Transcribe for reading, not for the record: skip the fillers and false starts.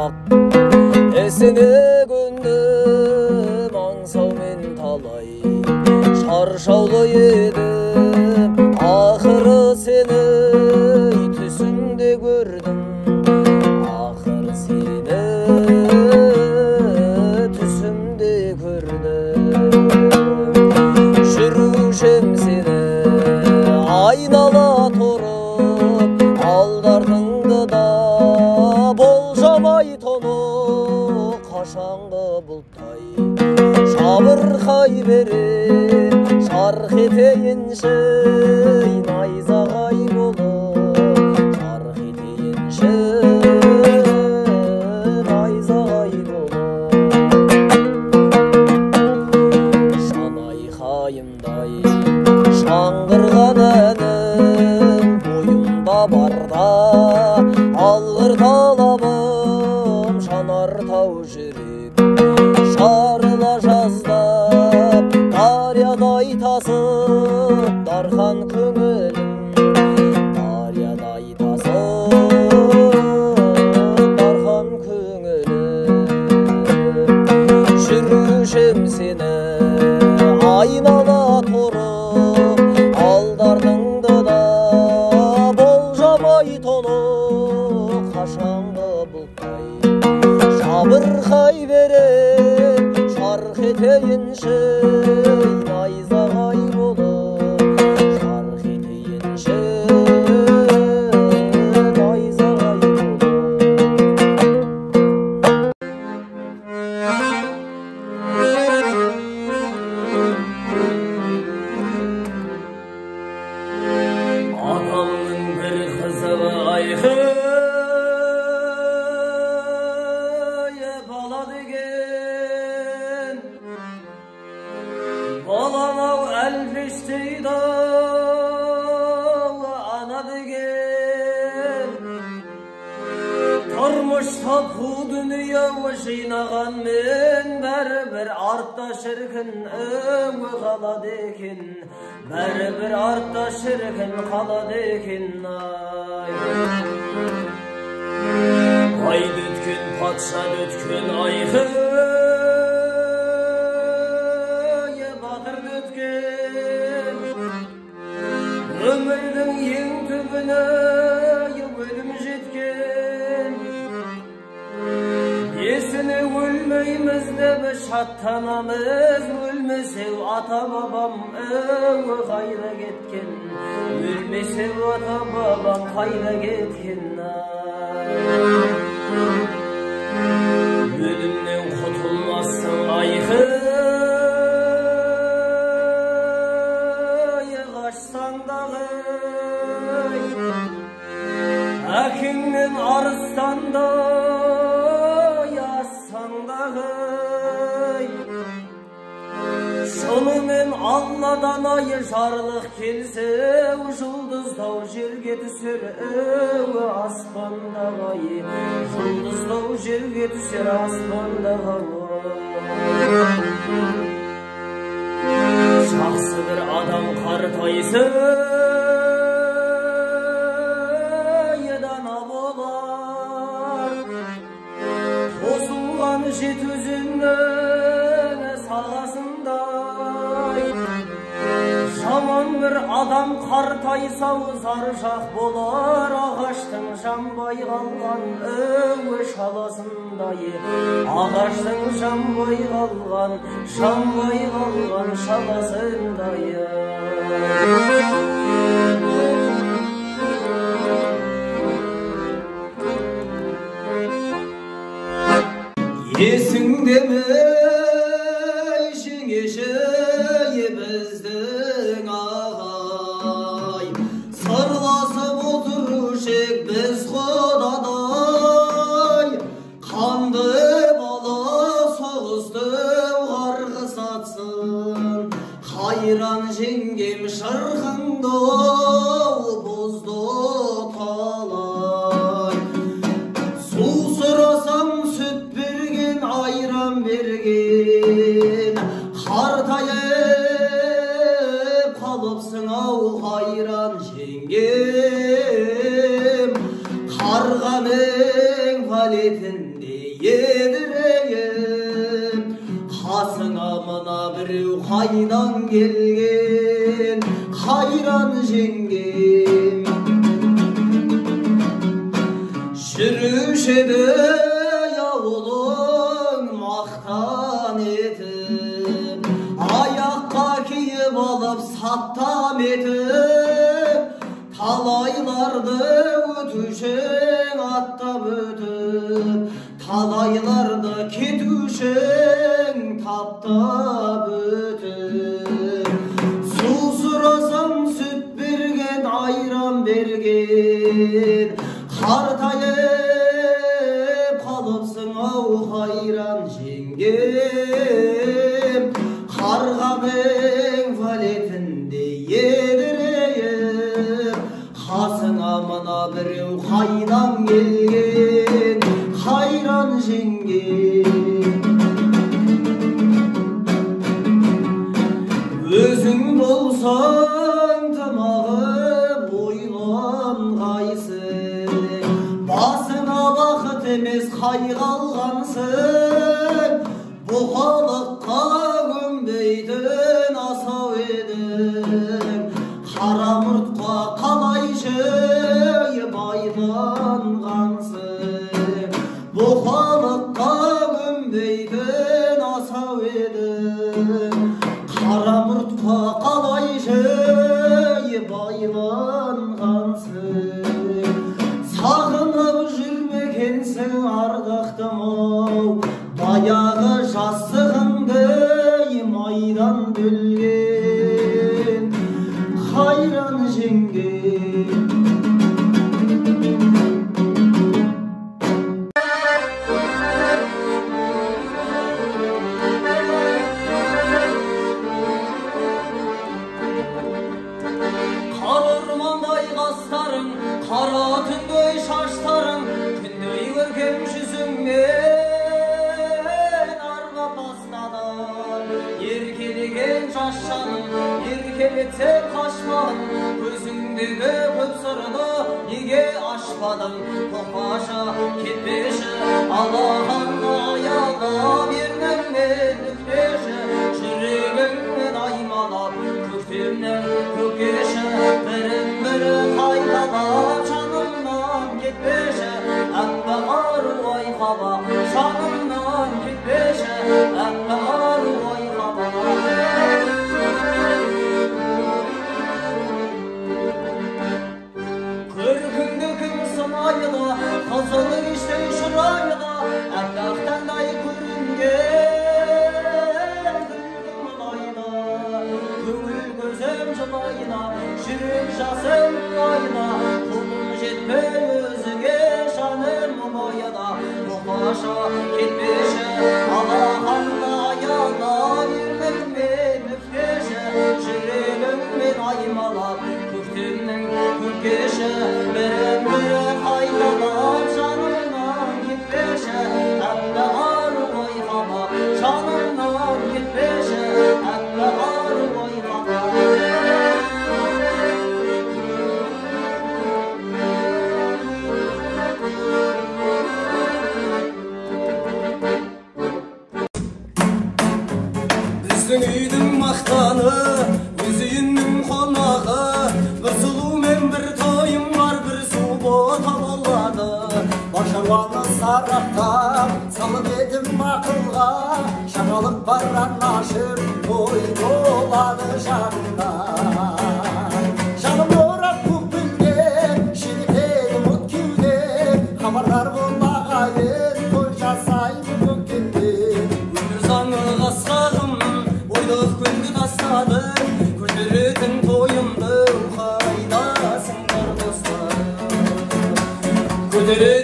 ақ есіне көндім аңсаумен талай шаршаулы едім ақыры сені түсімде көрдім ақыры сені түсімде көрдім жүрушем сені айнала тұрып алдартыңды да болжамай тоны қашанғы бұлттай жабырқай берем жарқ етейінші найзағай болып жарқ етейінші найзағай болып жанайқайымдай жаңғырған әнім бойымда барда алғыр талабым жанартау жүрек жарыла жаздап дариядай тасып дархан көңілім дариядай тасып дархан көңілім жүрушем сені айнала тұрып алдартыңды да болжамай тоны қашанғы бұлттай жабырқай берем жарқ етейінші найзағай болып жарқ етейінші найзағай болып атамның бір қызы айқы бала деген баланау әлпештейді ана деген тұрмышта қу дүние жинағанмен бәрібір артта шіркін өңі қалады екен бәрібір артта шіркін қалады екен ай өткен патша өткен айқы батыр өткен өмірдің ең түбіне өлім жеткен есіне өлмейміз деп шаттанамыз өлмесеу ата бабам өңі қайда кеткен өлмесеу ата бабам қайда кеткен өлімнен құтылмассың айқы қашсаң дағы әкеңнен арыстанда яссаң дағы шынымен алладан ай жарлық келсе жұлдыздау жерге түсер өңі аспандағы ай жұлдыздау жерге түсер аспандағы жақсы бір адам қартайсын дана болар тосылған жеті өзеннің сағасындай жаман бір адам қартайса заржақ болар ағаштың жанбай қалған өңі шаласындай ағаштың жанбай қалған шаласындай есіңде ме жеңеше біздің ағай сырласып отырушы ек біз құдадай қанды бала соғысты қарғыс атсын қайран жеңгем шырқыңды бұзды талай су сұрасам сүт берген айран берген қартайып қалыпсың ау қайран жеңгем қарғаның валетінде біреу қайдан келген қайран жеңгем жүруші еді ауылың мақтан етіп аяққа киіп алып саттам етіп талайларды өтушің аттап өтіп талайларды кетушің таптап өтіп су сұрасам сүт берген айран берген қартайып қалыпсың ау қайран жеңгем қарғаның валетінде едірейіп қасыңа мына біреу қайдан келген қайран жеңгем өзің болсаң тымағып ойланғайсың басыңа бақыт емес қайғы алғансың бұқалыққа көнбейтін асау едің қара мұртқа қалай жиып байланғансың бұқалыққа көнбейтін асау едің қара мұртқа қалай жиып байланғансың сағынып жүрмекенсің ардақтым-ау баяғы жастығыңды майдан бөлген қайран жеңгем қара түндей шаштарың күндей көркем жүзіңмен арбап тастадың еркелеген жас жаным еркелетсе қашпадың көзіңдегі көп сырды неге ашпадың тоқаша кетпеші Аллахын аялап ерніңнен өкпеші жүрегіңнен аймалап көктемнен көкеші бірін-бірі қайталап жанымнан кетпеші әппақ ару айқабақ жанымнан кетпеші әппақ ару айқабақ көркіңді кім сынайды қызыл кештей шырайлы әппақ таңдай көрінген күлкің мұнайды көңіл көзім жылайды жүрек жасым айна қолым жетпей өзіңе жаным мұңайда тоқаша кетпеші алақанда аялап ерніңмен өпкеші жүрегіңмен аймалап көктемнің көкеші бірін-бірі қайталап жанымнан кетпеші әппақ ару айқабақ жанымнан кетпеші әппақ ару айқабақ біздің үйдің мақтаны өз үйінің қонағы бір сұлу мен бір тойым бар бір су бота болады бар шаруаны сарақтап салып едім ақылға жаңалық бар ашып той болады жанында жаным орап көкпілге шелектен от кеуде хабардар бол ағайын той жасайды көктемде өмір заңы қасқағым ойлық күнді тастадың көтеретін тойымды қайдасыңдар достарым көтеретін